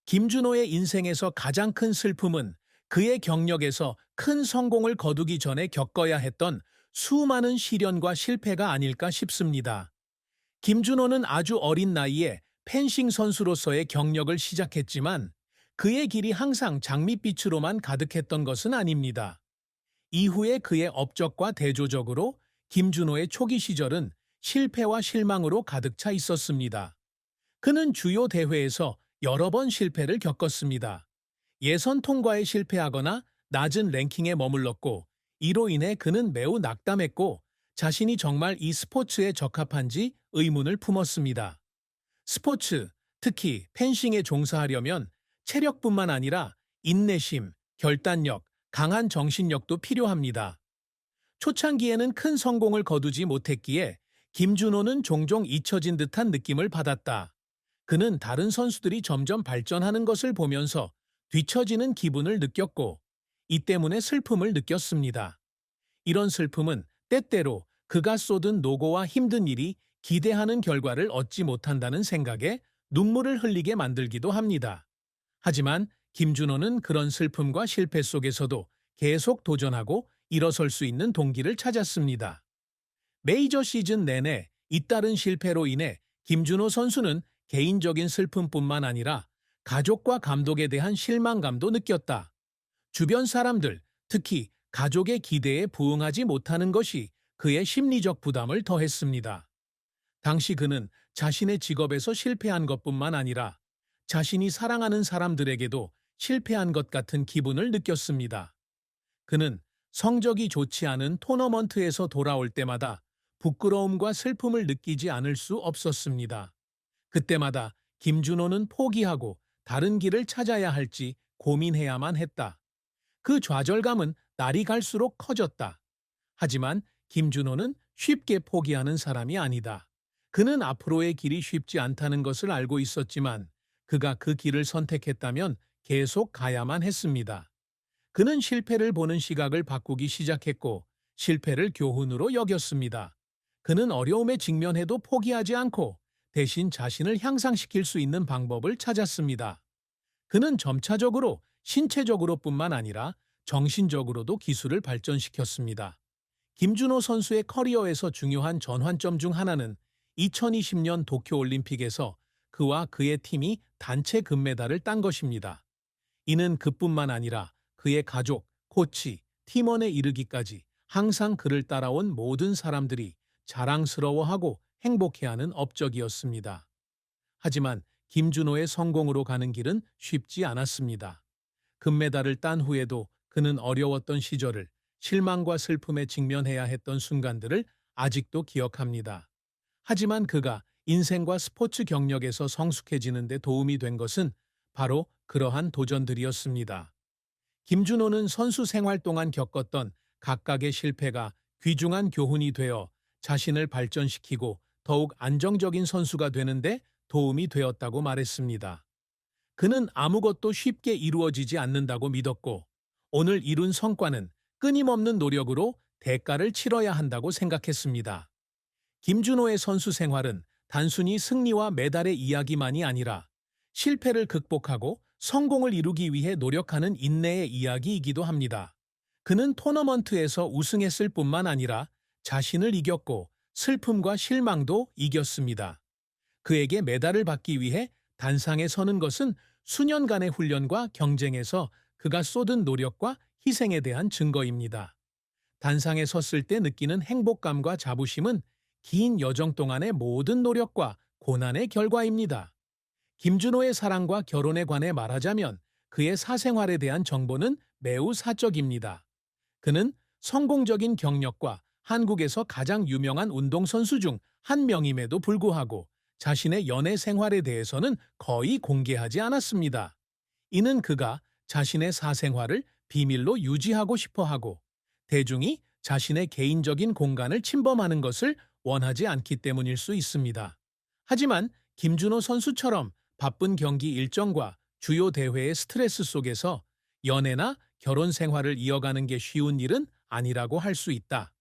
김준호의 인생에서 가장 큰 슬픔은 그의 경력에서 큰 성공을 거두기 전에 겪어야 했던 수많은 시련과 실패가 아닐까 싶습니다. 김준호는 아주 어린 나이에 펜싱 선수로서의 경력을 시작했지만 그의 길이 항상 장밋빛으로만 가득했던 것은 아닙니다. 이후에 그의 업적과 대조적으로 김준호의 초기 시절은 실패와 실망으로 가득 차 있었습니다. 그는 주요 대회에서 여러 번 실패를 겪었습니다. 예선 통과에 실패하거나 낮은 랭킹에 머물렀고, 이로 인해 그는 매우 낙담했고 자신이 정말 이 스포츠에 적합한지 의문을 품었습니다. 스포츠, 특히 펜싱에 종사하려면 체력뿐만 아니라 인내심, 결단력, 강한 정신력도 필요합니다. 초창기에는 큰 성공을 거두지 못했기에 김준호는 종종 잊혀진 듯한 느낌을 받았다. 그는 다른 선수들이 점점 발전하는 것을 보면서 뒤처지는 기분을 느꼈고, 이 때문에 슬픔을 느꼈습니다. 이런 슬픔은 때때로 그가 쏟은 노고와 힘든 일이 기대하는 결과를 얻지 못한다는 생각에 눈물을 흘리게 만들기도 합니다. 하지만 김준호는 그런 슬픔과 실패 속에서도 계속 도전하고 일어설 수 있는 동기를 찾았습니다. 메이저 시즌 내내 잇따른 실패로 인해 김준호 선수는 개인적인 슬픔뿐만 아니라 가족과 감독에 대한 실망감도 느꼈다. 주변 사람들, 특히 가족의 기대에 부응하지 못하는 것이 그의 심리적 부담을 더했습니다. 당시 그는 자신의 직업에서 실패한 것뿐만 아니라 자신이 사랑하는 사람들에게도 실패한 것 같은 기분을 느꼈습니다. 그는 성적이 좋지 않은 토너먼트에서 돌아올 때마다 부끄러움과 슬픔을 느끼지 않을 수 없었습니다. 그때마다 김준호는 포기하고 다른 길을 찾아야 할지 고민해야만 했다. 그 좌절감은 날이 갈수록 커졌다. 하지만 김준호는 쉽게 포기하는 사람이 아니다. 그는 앞으로의 길이 쉽지 않다는 것을 알고 있었지만 그가 그 길을 선택했다면 계속 가야만 했습니다. 그는 실패를 보는 시각을 바꾸기 시작했고 실패를 교훈으로 여겼습니다. 그는 어려움에 직면해도 포기하지 않고 대신 자신을 향상시킬 수 있는 방법을 찾았습니다. 그는 점차적으로 신체적으로뿐만 아니라 정신적으로도 기술을 발전시켰습니다. 김준호 선수의 커리어에서 중요한 전환점 중 하나는 2020년 도쿄올림픽에서 그와 그의 팀이 단체 금메달을 딴 것입니다. 이는 그뿐만 아니라 그의 가족, 코치, 팀원에 이르기까지 항상 그를 따라온 모든 사람들이 자랑스러워하고 행복해하는 업적이었습니다. 하지만 김준호의 성공으로 가는 길은 쉽지 않았습니다. 금메달을 딴 후에도 그는 어려웠던 시절을, 실망과 슬픔에 직면해야 했던 순간들을 아직도 기억합니다. 하지만 그가 인생과 스포츠 경력에서 성숙해지는 데 도움이 된 것은 바로 그러한 도전들이었습니다. 김준호는 선수 생활 동안 겪었던 각각의 실패가 귀중한 교훈이 되어 자신을 발전시키고 더욱 안정적인 선수가 되는데 도움이 되었다고 말했습니다. 그는 아무것도 쉽게 이루어지지 않는다고 믿었고, 오늘 이룬 성과는 끊임없는 노력으로 대가를 치러야 한다고 생각했습니다. 김준호의 선수 생활은 단순히 승리와 메달의 이야기만이 아니라 실패를 극복하고 성공을 이루기 위해 노력하는 인내의 이야기이기도 합니다. 그는 토너먼트에서 우승했을 뿐만 아니라 자신을 이겼고 슬픔과 실망도 이겼습니다. 그에게 메달을 받기 위해 단상에 서는 것은 수년간의 훈련과 경쟁에서 그가 쏟은 노력과 희생에 대한 증거입니다. 단상에 섰을 때 느끼는 행복감과 자부심은 긴 여정 동안의 모든 노력과 고난의 결과입니다. 김준호의 사랑과 결혼에 관해 말하자면 그의 사생활에 대한 정보는 매우 사적입니다. 그는 성공적인 경력과 한국에서 가장 유명한 운동선수 중 한 명임에도 불구하고 자신의 연애 생활에 대해서는 거의 공개하지 않았습니다. 이는 그가 자신의 사생활을 비밀로 유지하고 싶어 하고 대중이 자신의 개인적인 공간을 침범하는 것을 원하지 않기 때문일 수 있습니다. 하지만 김준호 선수처럼 바쁜 경기 일정과 주요 대회의 스트레스 속에서 연애나 결혼 생활을 이어가는 게 쉬운 일은 아니라고 할 수 있다.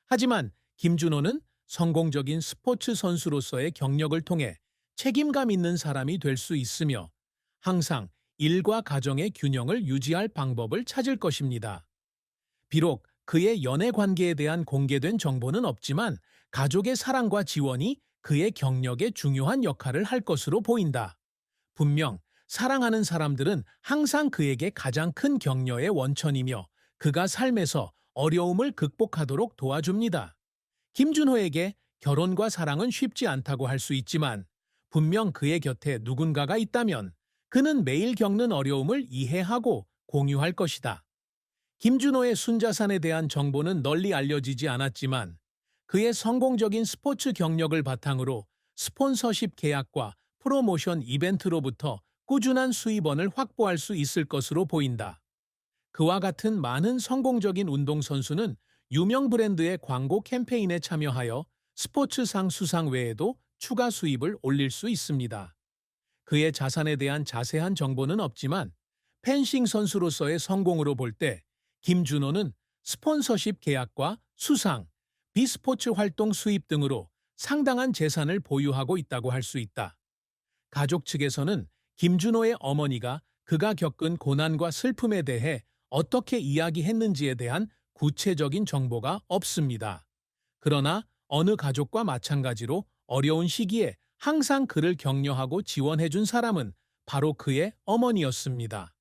하지만 김준호는 성공적인 스포츠 선수로서의 경력을 통해 책임감 있는 사람이 될 수 있으며 항상 일과 가정의 균형을 유지할 방법을 찾을 것입니다. 비록 그의 연애 관계에 대한 공개된 정보는 없지만 가족의 사랑과 지원이 그의 경력에 중요한 역할을 할 것으로 보인다. 분명 사랑하는 사람들은 항상 그에게 가장 큰 격려의 원천이며 그가 삶에서 어려움을 극복하도록 도와줍니다. 김준호에게 결혼과 사랑은 쉽지 않다고 할 수 있지만 분명 그의 곁에 누군가가 있다면 그는 매일 겪는 어려움을 이해하고 공유할 것이다. 김준호의 순자산에 대한 정보는 널리 알려지지 않았지만 그의 성공적인 스포츠 경력을 바탕으로 스폰서십 계약과 프로모션 이벤트로부터 꾸준한 수입원을 확보할 수 있을 것으로 보인다. 그와 같은 많은 성공적인 운동선수는 유명 브랜드의 광고 캠페인에 참여하여 스포츠상 수상 외에도 추가 수입을 올릴 수 있습니다. 그의 자산에 대한 자세한 정보는 없지만 펜싱 선수로서의 성공으로 볼 때 김준호는 스폰서십 계약과 수상, 비스포츠 활동 수입 등으로 상당한 재산을 보유하고 있다고 할 수 있다. 가족 측에서는 김준호의 어머니가 그가 겪은 고난과 슬픔에 대해 어떻게 이야기했는지에 대한 구체적인 정보가 없습니다. 그러나 어느 가족과 마찬가지로 어려운 시기에 항상 그를 격려하고 지원해준 사람은 바로 그의 어머니였습니다.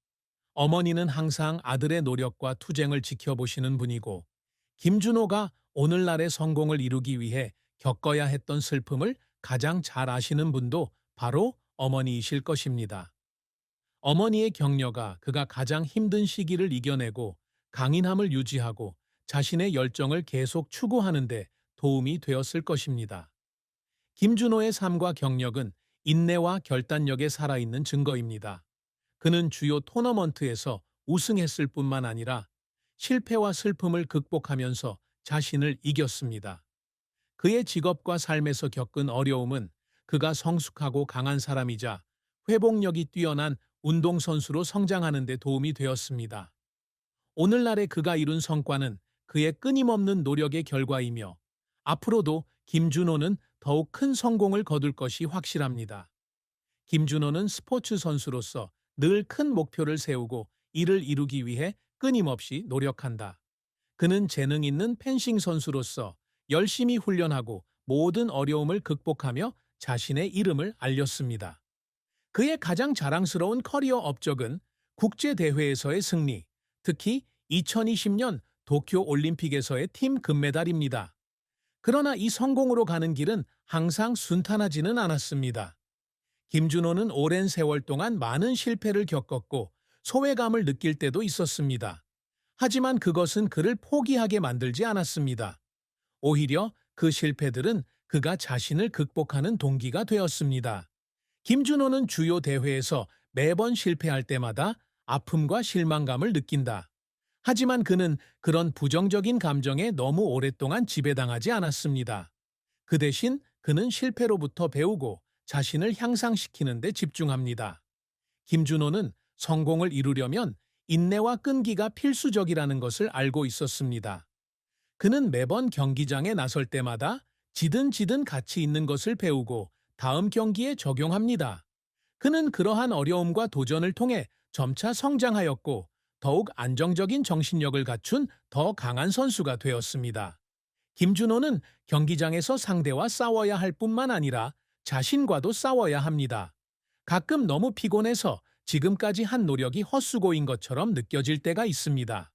어머니는 항상 아들의 노력과 투쟁을 지켜보시는 분이고 김준호가 오늘날의 성공을 이루기 위해 겪어야 했던 슬픔을 가장 잘 아시는 분도 바로 어머니이실 것입니다. 어머니의 격려가 그가 가장 힘든 시기를 이겨내고 강인함을 유지하고 자신의 열정을 계속 추구하는 데 도움이 되었을 것입니다. 김준호의 삶과 경력은 인내와 결단력에 살아있는 증거입니다. 그는 주요 토너먼트에서 우승했을 뿐만 아니라 실패와 슬픔을 극복하면서 자신을 이겼습니다. 그의 직업과 삶에서 겪은 어려움은 그가 성숙하고 강한 사람이자 회복력이 뛰어난 운동선수로 성장하는 데 도움이 되었습니다. 오늘날의 그가 이룬 성과는 그의 끊임없는 노력의 결과이며 앞으로도 김준호는 더욱 큰 성공을 거둘 것이 확실합니다. 김준호는 스포츠 선수로서 늘 큰 목표를 세우고 이를 이루기 위해 끊임없이 노력한다. 그는 재능 있는 펜싱 선수로서 열심히 훈련하고 모든 어려움을 극복하며 자신의 이름을 알렸습니다. 그의 가장 자랑스러운 커리어 업적은 국제대회에서의 승리, 특히 2020년 도쿄 올림픽에서의 팀 금메달입니다. 그러나 이 성공으로 가는 길은 항상 순탄하지는 않았습니다. 김준호는 오랜 세월 동안 많은 실패를 겪었고 소외감을 느낄 때도 있었습니다. 하지만 그것은 그를 포기하게 만들지 않았습니다. 오히려 그 실패들은 그가 자신을 극복하는 동기가 되었습니다. 김준호는 주요 대회에서 매번 실패할 때마다 아픔과 실망감을 느낀다. 하지만 그는 그런 부정적인 감정에 너무 오랫동안 지배당하지 않았습니다. 그 대신 그는 실패로부터 배우고 자신을 향상시키는 데 집중합니다. 김준호는 성공을 이루려면 인내와 끈기가 필수적이라는 것을 알고 있었습니다. 그는 매번 경기장에 나설 때마다 지든 가치 있는 것을 배우고 다음 경기에 적용합니다. 그는 그러한 어려움과 도전을 통해 점차 성장하였고 더욱 안정적인 정신력을 갖춘 더 강한 선수가 되었습니다. 김준호는 경기장에서 상대와 싸워야 할 뿐만 아니라 자신과도 싸워야 합니다. 가끔 너무 피곤해서 지금까지 한 노력이 헛수고인 것처럼 느껴질 때가 있습니다.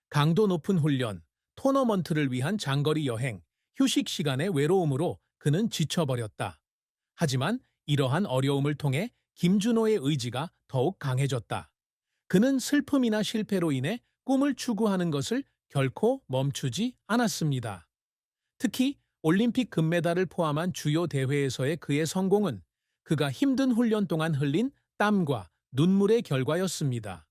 강도 높은 훈련, 토너먼트를 위한 장거리 여행, 휴식 시간의 외로움으로 그는 지쳐버렸다. 하지만 이러한 어려움을 통해 김준호의 의지가 더욱 강해졌다. 그는 슬픔이나 실패로 인해 꿈을 추구하는 것을 결코 멈추지 않았습니다. 특히 올림픽 금메달을 포함한 주요 대회에서의 그의 성공은 그가 힘든 훈련 동안 흘린 땀과 눈물의 결과였습니다.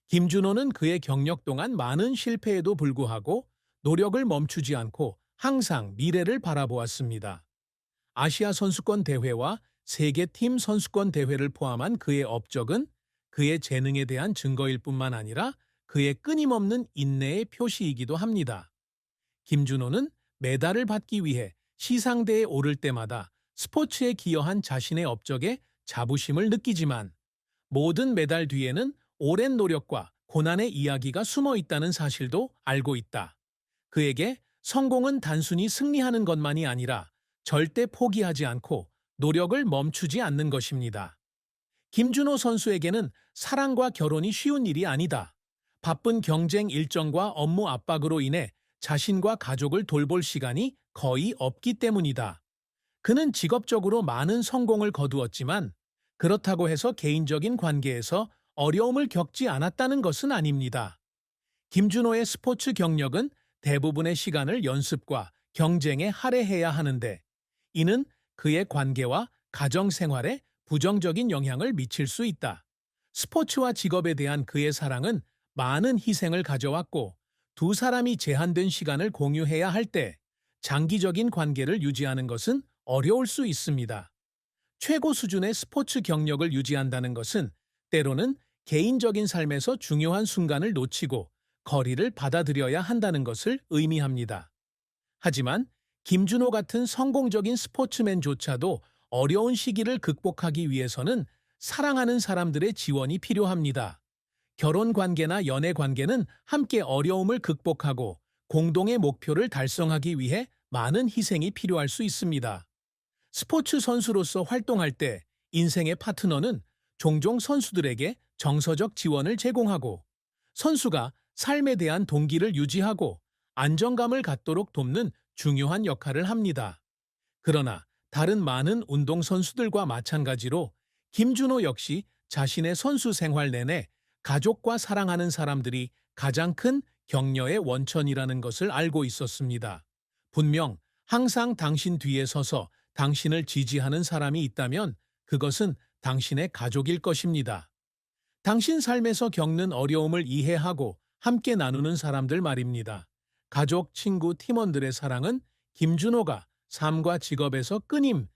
김준호는 그의 경력 동안 많은 실패에도 불구하고 노력을 멈추지 않고 항상 미래를 바라보았습니다. 아시아 선수권 대회와 세계 팀 선수권 대회를 포함한 그의 업적은 그의 재능에 대한 증거일 뿐만 아니라 그의 끊임없는 인내의 표시이기도 합니다. 김준호는 메달을 받기 위해 시상대에 오를 때마다 스포츠에 기여한 자신의 업적에 자부심을 느끼지만 모든 메달 뒤에는 오랜 노력과 고난의 이야기가 숨어 있다는 사실도 알고 있다. 그에게 성공은 단순히 승리하는 것만이 아니라 절대 포기하지 않고 노력을 멈추지 않는 것입니다. 김준호 선수에게는 사랑과 결혼이 쉬운 일이 아니다. 바쁜 경쟁 일정과 업무 압박으로 인해 자신과 가족을 돌볼 시간이 거의 없기 때문이다. 그는 직업적으로 많은 성공을 거두었지만 그렇다고 해서 개인적인 관계에서 어려움을 겪지 않았다는 것은 아닙니다. 김준호의 스포츠 경력은 대부분의 시간을 연습과 경쟁에 할애해야 하는데 이는 그의 관계와 가정 생활에 부정적인 영향을 미칠 수 있다. 스포츠와 직업에 대한 그의 사랑은 많은 희생을 가져왔고 두 사람이 제한된 시간을 공유해야 할 때 장기적인 관계를 유지하는 것은 어려울 수 있습니다. 최고 수준의 스포츠 경력을 유지한다는 것은 때로는 개인적인 삶에서 중요한 순간을 놓치고 거리를 받아들여야 한다는 것을 의미합니다. 하지만 김준호 같은 성공적인 스포츠맨조차도 어려운 시기를 극복하기 위해서는 사랑하는 사람들의 지원이 필요합니다. 결혼 관계나 연애 관계는 함께 어려움을 극복하고 공동의 목표를 달성하기 위해 많은 희생이 필요할 수 있습니다. 스포츠 선수로서 활동할 때 인생의 파트너는 종종 선수들에게 정서적 지원을 제공하고 선수가 삶에 대한 동기를 유지하고 안정감을 갖도록 돕는 중요한 역할을 합니다. 그러나 다른 많은 운동선수들과 마찬가지로 김준호 역시 자신의 선수 생활 내내 가족과 사랑하는 사람들이 가장 큰 격려의 원천이라는 것을 알고 있었습니다. 분명 항상 당신 뒤에 서서 당신을 지지하는 사람이 있다면 그것은 당신의 가족일 것입니다. 당신 삶에서 겪는 어려움을 이해하고 함께 나누는 사람들 말입니다. 가족, 친구, 팀원들의 사랑은 김준호가 삶과 직업에서 끊임